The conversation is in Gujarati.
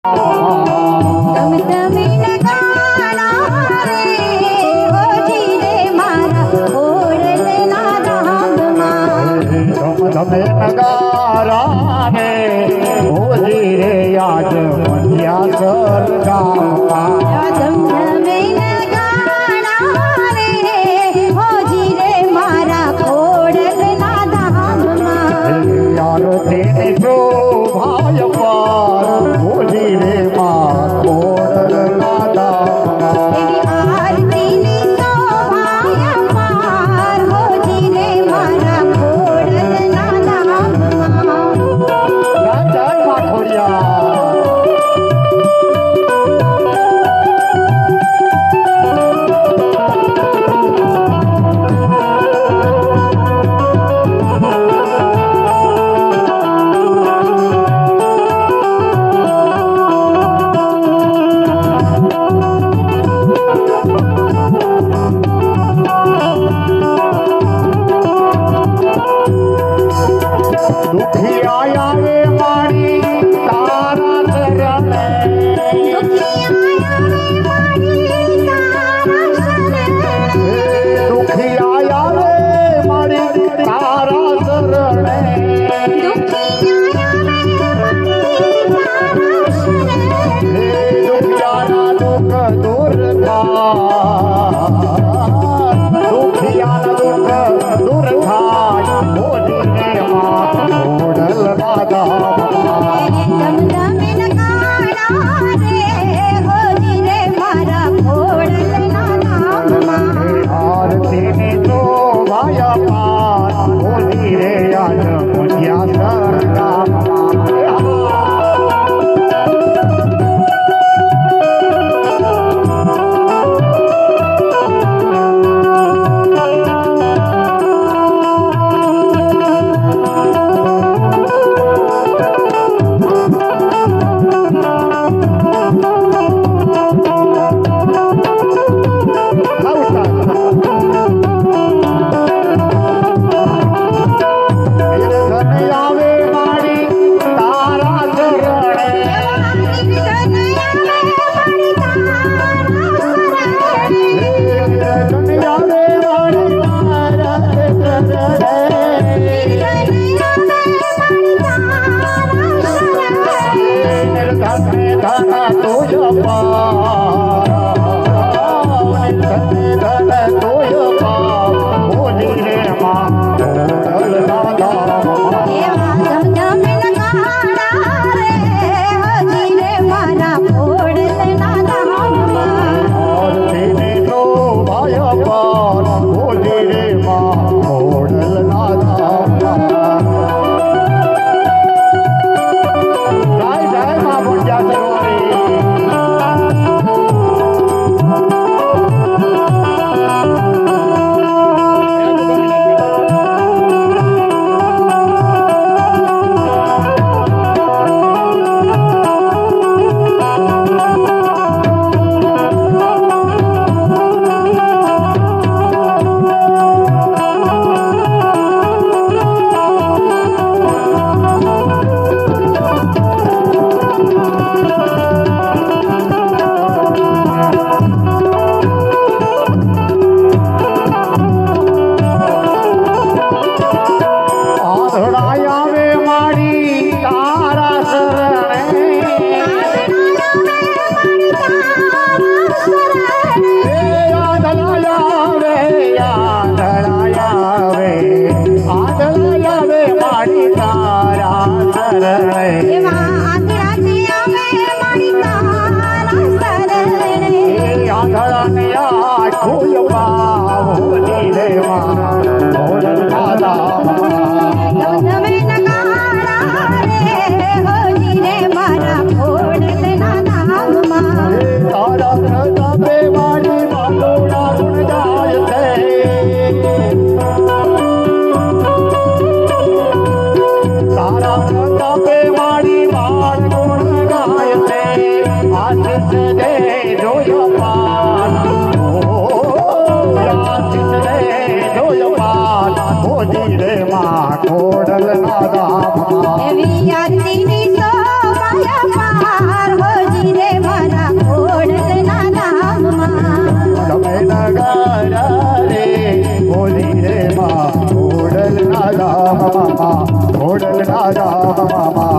તમે નગારા ને હોજી રે યાદ મંડ્યા સરગામમાં યાર તેને શોભાય પાર હોજી રે માં ખોડલ ના ધામમાં જય માં ખોડિયા દુખિયા આવે મારી તારા ચરણે દુખિયા આવે મારી તારા ચરણે દુખિયાના દુઃખ દૂર થાય દુખિયાના દુઃખ દૂર થાય મોદીને માં ખોડલ ના ધામમાં આરતીની તો ભાયા પાર હોલી રે યાદ મંડ્યા સરગામમાં રામ મામા ઘોડલના રામ મામા